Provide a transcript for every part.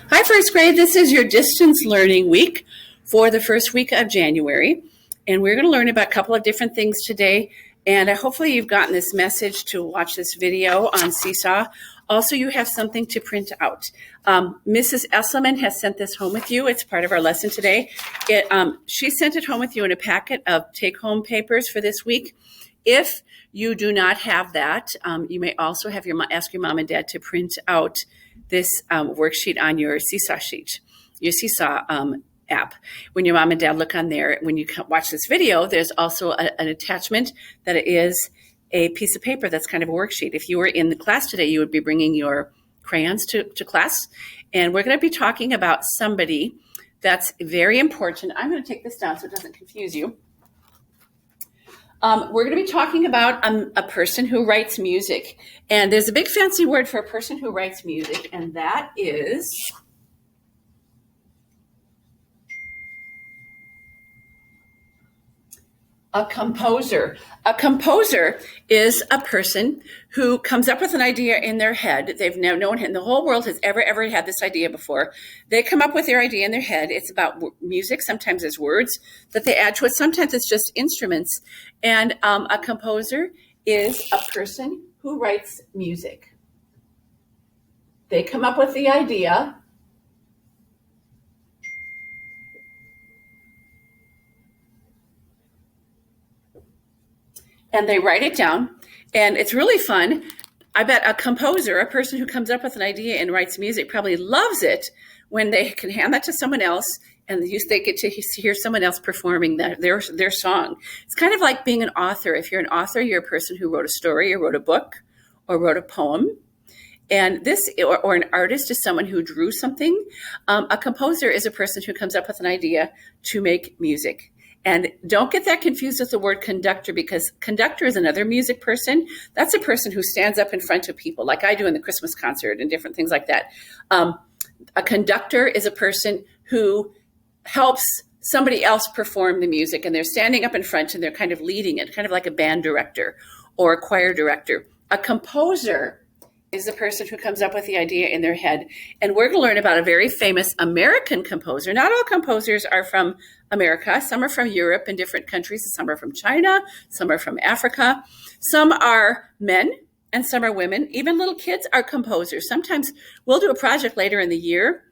Hi, first grade. This is your distance learning week for the first week of January. And we're going to learn about a couple of different things today. And hopefully you've gotten this message to watch this video on Seesaw. Also, you have something to print out. Mrs. Esselman has sent this home with you. It's part of our lesson today. She sent it home with you in a packet of take-home papers for this week. If you do not have that, you may also have ask your mom and dad to print out this worksheet on your Seesaw sheet, your Seesaw app. When your mom and dad look on there, when you watch this video, there's also an attachment that is a piece of paper that's kind of a worksheet. If you were in the class today, you would be bringing your crayons to class. And we're going to be talking about somebody that's very important. I'm going to take this down so it doesn't confuse you. We're going to be talking about a person who writes music. And there's a big fancy word for a person who writes music, and that is a composer. A composer is a person who comes up with an idea in their head. They've never known the whole world has ever had this idea before. They come up with their idea in their head. It's about music. Sometimes it's words that they add to it. Sometimes it's just instruments. And a composer is a person who writes music. They come up with the idea. And they write it down, and it's really fun. I bet a composer, a person who comes up with an idea and writes music, probably loves it when they can hand that to someone else and they get to hear someone else performing their song. It's kind of like being an author. If you're an author, you're a person who wrote a story or wrote a book or wrote a poem. And this, or an artist is someone who drew something. A composer is a person who comes up with an idea to make music. And don't get that confused with the word conductor, because conductor is another music person. That's a person who stands up in front of people like I do in the Christmas concert and different things like that. A conductor is a person who helps somebody else perform the music, and they're standing up in front and they're kind of leading it, kind of like a band director or a choir director. A composer is the person who comes up with the idea in their head. And we're going to learn about a very famous American composer. Not all composers are from America. Some are from Europe and different countries. Some are from China. Some are from Africa. Some are men and some are women. Even little kids are composers. Sometimes we'll do a project later in the year.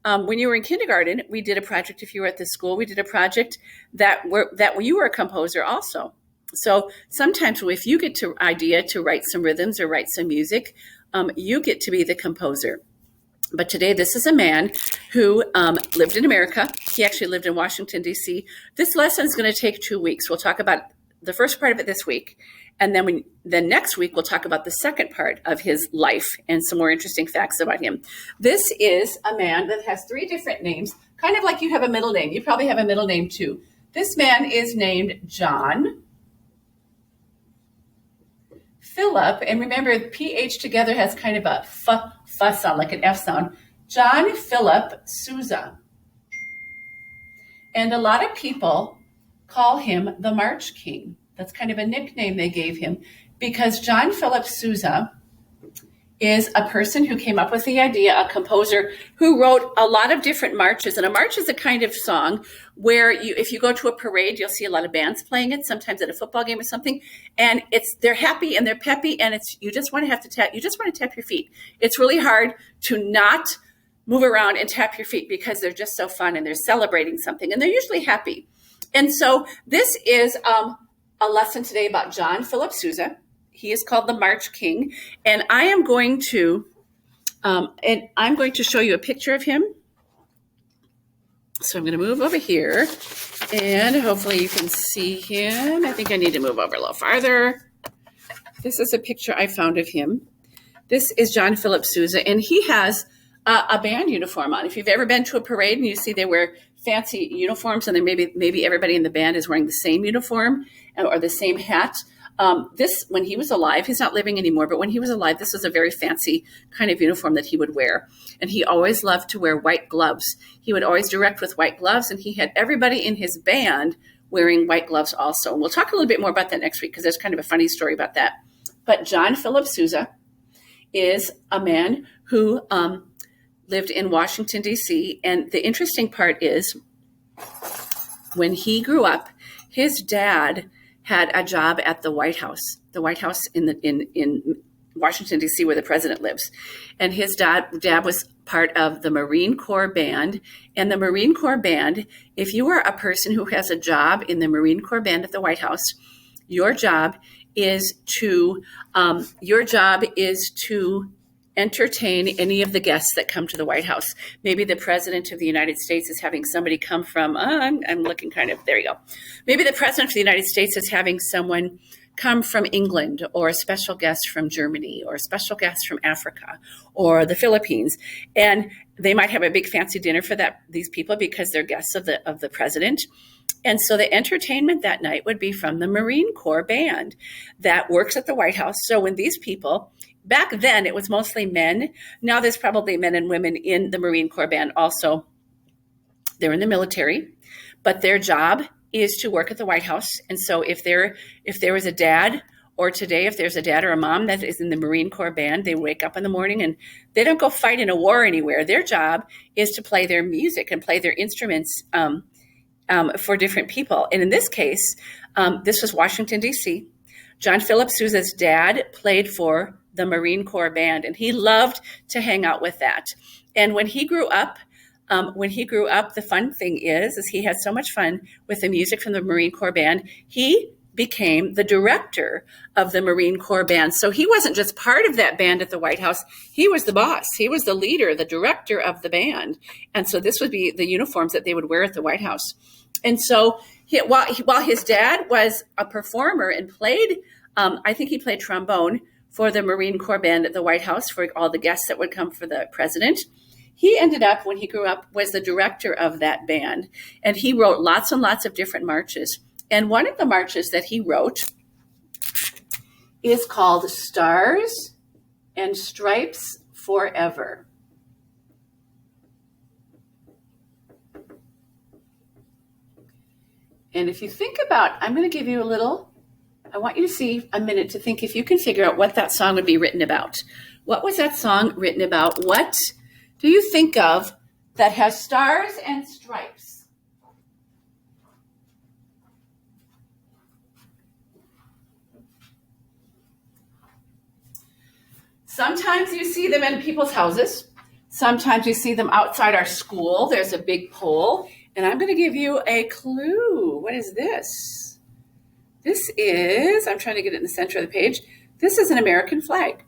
When you were in kindergarten, we did a project. If you were at this school, we did a project that you were a composer also. So sometimes if you get to idea to write some rhythms or write some music, you get to be the composer. But today, this is a man who lived in America. He actually lived in Washington, D.C. This lesson is going to take 2 weeks. We'll talk about the first part of it this week. And then next week, we'll talk about the second part of his life and some more interesting facts about him. This is a man that has 3 different names, kind of like you have a middle name. You probably have a middle name too. This man is named John Philip, and remember, PH together has kind of a f sound, like an F sound. John Philip Sousa. And a lot of people call him the March King. That's kind of a nickname they gave him, because John Philip Sousa is a person who came up with the idea, a composer who wrote a lot of different marches. And a march is a kind of song where if you go to a parade, you'll see a lot of bands playing it, sometimes at a football game or something. And they're happy and they're peppy, and you just want to tap your feet. It's really hard to not move around and tap your feet because they're just so fun and they're celebrating something and they're usually happy. And so this is a lesson today about John Philip Sousa. He is called the March King, and I am going to show you a picture of him. So I'm going to move over here, and hopefully you can see him. I think I need to move over a little farther. This is a picture I found of him. This is John Philip Sousa, and he has a band uniform on. If you've ever been to a parade and you see they wear fancy uniforms, and then maybe everybody in the band is wearing the same uniform or the same hat. When he was alive, he's not living anymore, but when he was alive, this was a very fancy kind of uniform that he would wear. And he always loved to wear white gloves. He would always direct with white gloves, and he had everybody in his band wearing white gloves also. And we'll talk a little bit more about that next week because there's kind of a funny story about that. But John Philip Sousa is a man who lived in Washington, D.C. And the interesting part is when he grew up, his dad had a job at the White House in Washington, D.C., where the president lives. And his dad was part of the Marine Corps band. And the Marine Corps band, if you are a person who has a job in the Marine Corps band at the White House, your job is to entertain any of the guests that come to the White House. Maybe the president of the United States is having somebody come from, I'm looking kind of, there you go. Maybe the president of the United States is having someone come from England, or a special guest from Germany, or a special guest from Africa or the Philippines. And they might have a big fancy dinner for these people because they're guests of the president. And so the entertainment that night would be from the Marine Corps band that works at the White House. So when these people, back then it was mostly men. Now there's probably men and women in the Marine Corps band also. They're in the military, but their job is to work at the White House. And so if there was a dad, or today if there's a dad or a mom that is in the Marine Corps band, they wake up in the morning and they don't go fight in a war anywhere. Their job is to play their music and play their instruments for different people. And in this case, this was Washington, D.C. John Philip Sousa's dad played for the Marine Corps band, and he loved to hang out with that. And when he grew up, the fun thing is he had so much fun with the music from the Marine Corps band, he became the director of the Marine Corps band. So he wasn't just part of that band at the White House. He was the boss. He was the leader, the director of the band. And so this would be the uniforms that they would wear at the White House. And so while his dad was a performer and played, I think he played trombone for the Marine Corps band at the White House for all the guests that would come for the president. He ended up, when he grew up, was the director of that band. And he wrote lots and lots of different marches. And one of the marches that he wrote is called Stars and Stripes Forever. And if you think about, I'm going to give you I want you to see a minute to think if you can figure out what that song would be written about. What was that song written about? What do you think of that has stars and stripes? Sometimes you see them in people's houses. Sometimes you see them outside our school. There's a big pole. And I'm going to give you a clue. What is this? This is, I'm trying to get it in the center of the page. This is an American flag.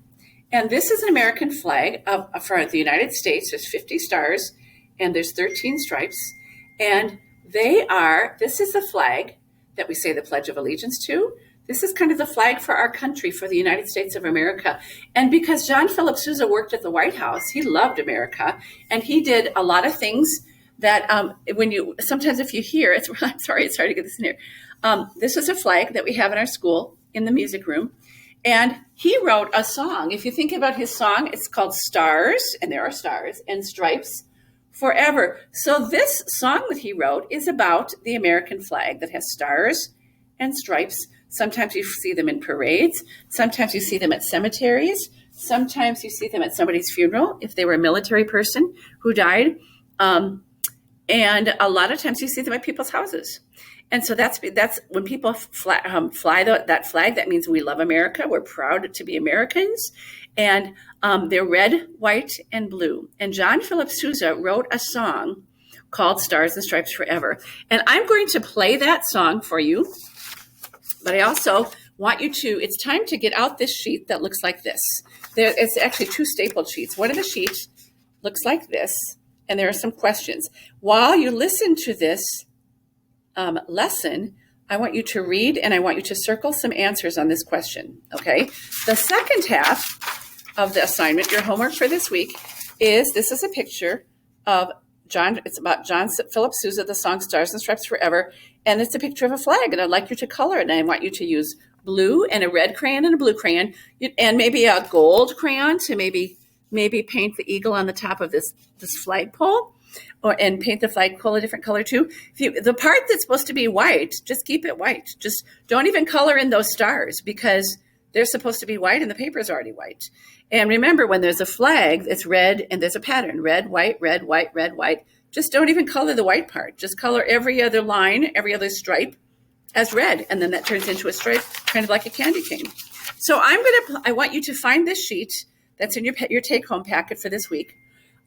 And this is an American flag for the United States. There's 50 stars and there's 13 stripes. And this is the flag that we say the Pledge of Allegiance to. This is kind of the flag for our country, for the United States of America. And because John Philip Sousa worked at the White House, he loved America. And he did a lot of things that sometimes if you hear, I'm sorry, it's hard to get this in here. This is a flag that we have in our school in the music room. And he wrote a song. If you think about his song, it's called Stars, and there are stars, and Stripes Forever. So this song that he wrote is about the American flag that has stars and stripes. Sometimes you see them in parades. Sometimes you see them at cemeteries. Sometimes you see them at somebody's funeral if they were a military person who died. And a lot of times you see them at people's houses. And so that's when people fly that flag, that means we love America. We're proud to be Americans. And they're red, white, and blue. And John Philip Sousa wrote a song called Stars and Stripes Forever. And I'm going to play that song for you. But I also want you to, it's time to get out this sheet that looks like this. It's actually two stapled sheets. One of the sheets looks like this. And there are some questions. While you listen to this lesson, I want you to read and I want you to circle some answers on this question, okay? The second half of the assignment, your homework for this week, this is a picture of it's about John Philip Sousa, the song Stars and Stripes Forever, and it's a picture of a flag, and I'd like you to color it, and I want you to use blue and a red crayon and a blue crayon, and maybe a gold crayon to maybe paint the eagle on the top of this flagpole, and paint the flagpole a different color too. The part that's supposed to be white, just keep it white. Just don't even color in those stars because they're supposed to be white and the paper is already white. And remember, when there's a flag, it's red and there's a pattern, red, white, red, white, red, white. Just don't even color the white part. Just color every other line, every other stripe as red. And then that turns into a stripe, kind of like a candy cane. So I want you to find this sheet that's in your take-home packet for this week,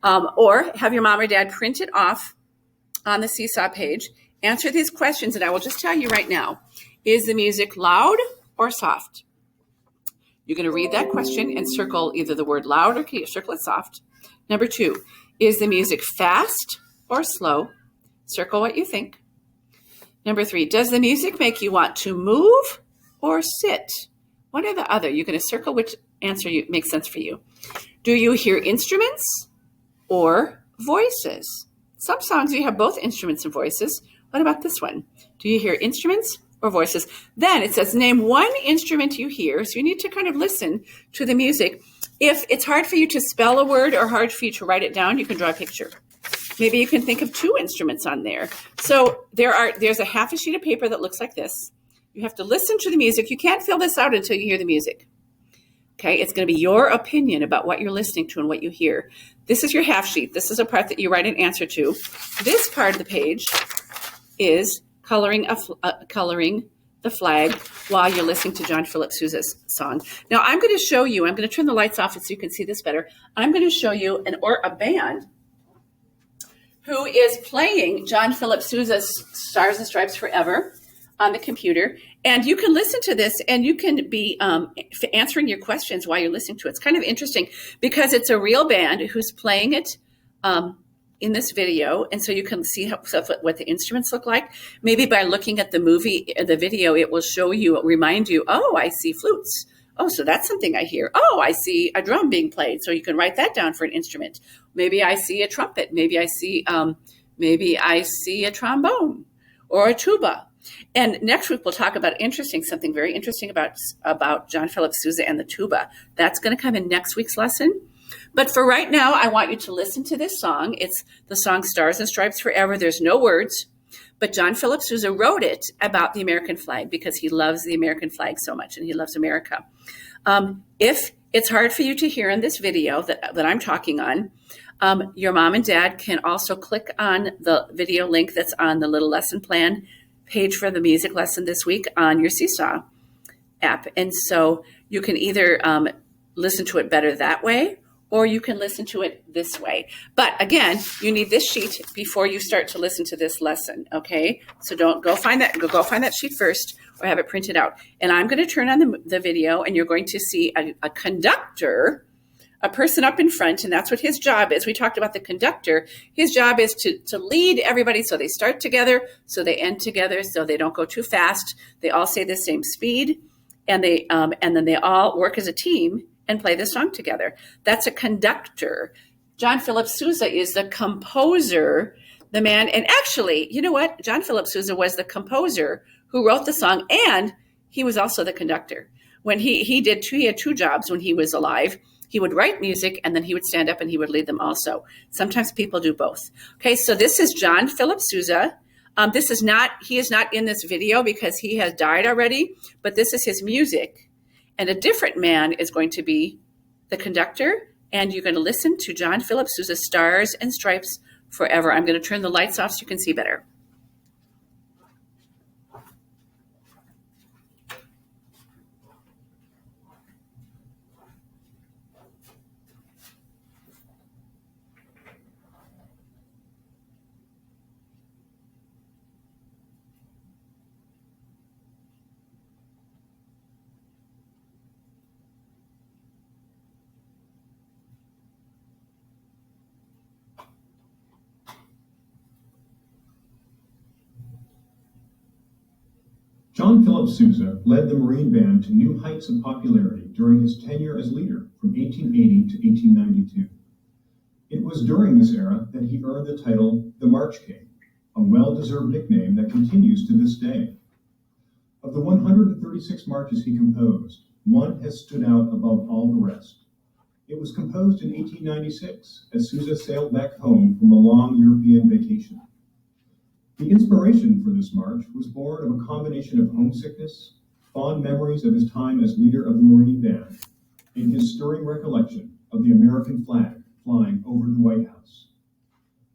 or have your mom or dad print it off on the Seesaw page. Answer these questions, and I will just tell you right now, is the music loud or soft? You're going to read that question and circle either the word loud or circle it soft. Number 2, is the music fast or slow? Circle what you think. Number 3, does the music make you want to move or sit? One or the other. You're going to circle which answer makes sense for you. Do you hear instruments or voices? Some songs you have both instruments and voices. What about this one? Do you hear instruments or voices? Then it says, name one instrument you hear. So you need to kind of listen to the music. If it's hard for you to spell a word or hard for you to write it down, you can draw a picture. Maybe you can think of 2 instruments on there. So there's a half a sheet of paper that looks like this. You have to listen to the music. You can't fill this out until you hear the music. Okay, it's going to be your opinion about what you're listening to and what you hear. This is your half sheet. This is a part that you write an answer to. This part of the page is coloring the flag while you're listening to John Philip Sousa's song. Now I'm going to show you, I'm going to turn the lights off so you can see this better. I'm going to show you a band who is playing John Philip Sousa's Stars and Stripes Forever on the computer. And you can listen to this and you can be answering your questions while you're listening to it. It's kind of interesting because it's a real band who's playing it in this video. And so you can see what the instruments look like. Maybe by looking at the video, it will remind you, oh, I see flutes. Oh, so that's something I hear. Oh, I see a drum being played. So you can write that down for an instrument. Maybe I see a trumpet. Maybe I see a trombone or a tuba. And next week we'll talk about something very interesting about John Philip Sousa and the tuba. That's going to come in next week's lesson. But for right now, I want you to listen to this song. It's the song Stars and Stripes Forever. There's no words, but John Philip Sousa wrote it about the American flag because he loves the American flag so much and he loves America. If it's hard for you to hear in this video that I'm talking on, your mom and dad can also click on the video link that's on the little lesson plan page for the music lesson this week on your Seesaw app. And so you can either listen to it better that way, or you can listen to it this way. But again, you need this sheet before you start to listen to this lesson, okay? So go find that sheet first or have it printed out. And I'm gonna turn on the video and you're going to see a conductor, a person up in front, and that's what his job is. We talked about the conductor. His job is to lead everybody so they start together, so they end together, so they don't go too fast. They all say the same speed, and then they all work as a team and play the song together. That's a conductor. John Philip Sousa is the composer, the man, and actually, you know what? John Philip Sousa was the composer who wrote the song, and he was also the conductor. When he had 2 jobs when he was alive. He would write music and then he would stand up and he would lead them also. Sometimes people do both. Okay, so this is John Philip Sousa. He is not in this video because he has died already, but this is his music. And a different man is going to be the conductor, and you're going to listen to John Philip Sousa's Stars and Stripes Forever. I'm going to turn the lights off so you can see better. John Philip Sousa led the Marine Band to new heights of popularity during his tenure as leader from 1880 to 1892. It was during this era that he earned the title the March King, a well-deserved nickname that continues to this day. Of the 136 marches he composed, one has stood out above all the rest. It was composed in 1896 as Sousa sailed back home from a long European vacation. The inspiration for this march was born of a combination of homesickness, fond memories of his time as leader of the Marine Band, and his stirring recollection of the American flag flying over the White House.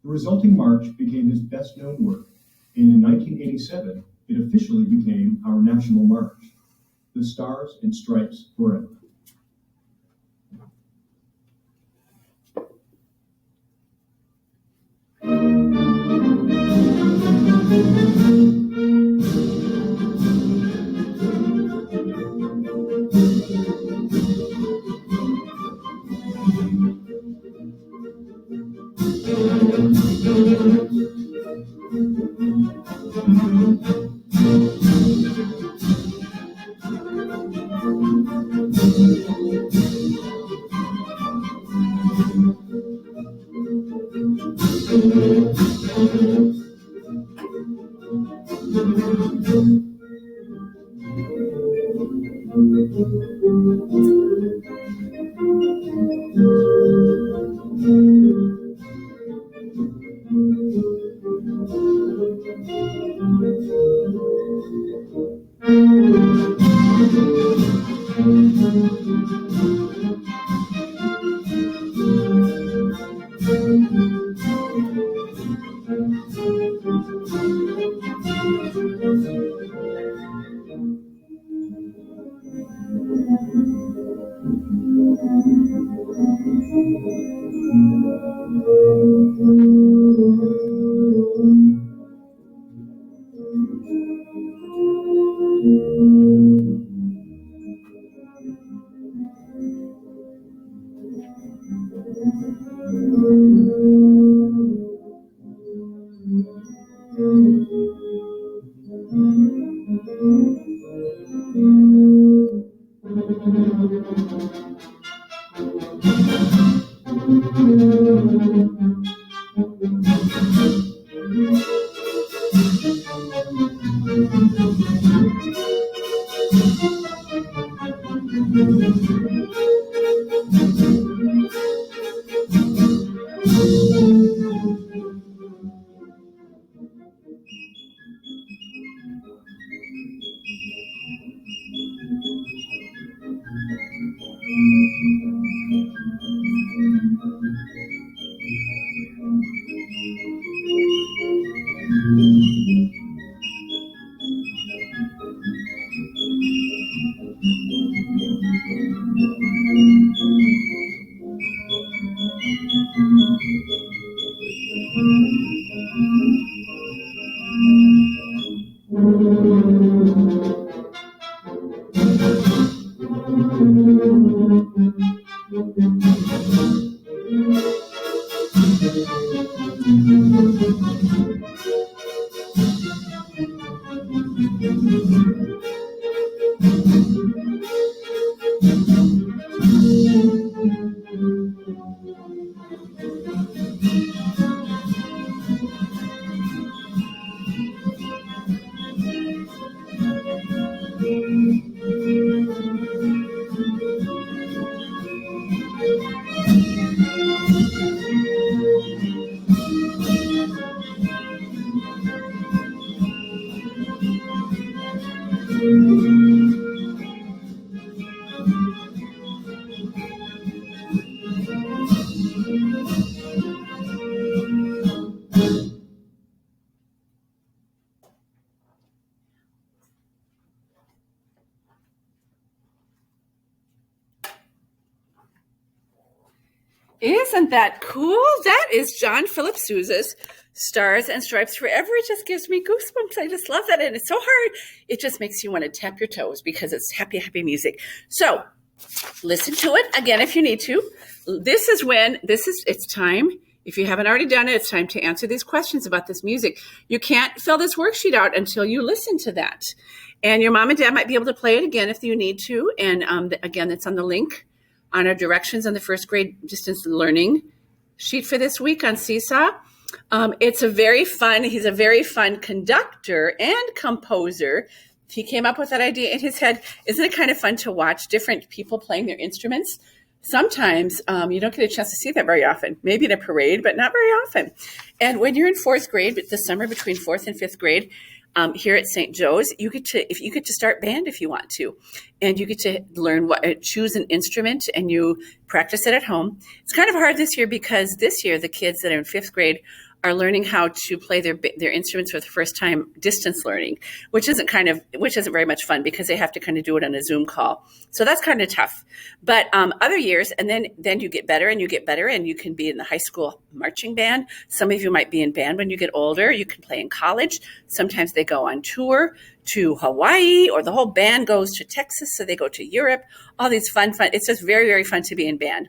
The resulting march became his best-known work, and in 1987, it officially became our national march, the Stars and Stripes Forever. Isn't that cool? That is John Philip Sousa's Stars and Stripes Forever. It just gives me goosebumps. I just love that. And it's so hard. It just makes you want to tap your toes because it's happy, happy music. So listen to it again if you need to. It's time. If you haven't already done it, it's time to answer these questions about this music. You can't fill this worksheet out until you listen to that. And your mom and dad might be able to play it again if you need to. And again, it's on the link on our directions on the first grade distance learning sheet for this week on Seesaw. He's a very fun conductor and composer. He came up with that idea in his head. Isn't it kind of fun to watch different people playing their instruments? Sometimes you don't get a chance to see that very often, maybe in a parade, but not very often. And when you're in fourth grade, the summer between fourth and fifth grade, here at St. Joe's, you get to start band if you want to, and you get to learn choose an instrument, and you practice it at home. It's kind of hard this year because this year the kids that are in 5th grade are learning how to play their instruments for the first time, distance learning, which isn't very much fun because they have to kind of do it on a Zoom call. So that's kind of tough. But other years, and then you get better and you get better, and you can be in the high school marching band. Some of you might be in band when you get older. You can play in college. Sometimes they go on tour to Hawaii, or the whole band goes to Texas, so they go to Europe. All these fun. It's just very, very fun to be in band,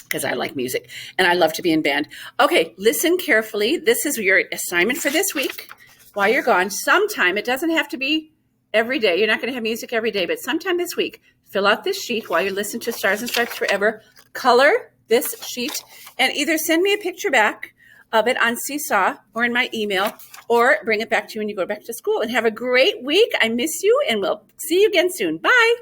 because I like music and I love to be in band. Okay, listen carefully. This is your assignment for this week while you're gone. Sometime, it doesn't have to be every day. You're not going to have music every day, but sometime this week, fill out this sheet while you're listening to Stars and Stripes Forever. Color this sheet and either send me a picture back of it on Seesaw or in my email, or bring it back to you when you go back to school. And have a great week. I miss you, and we'll see you again soon. Bye.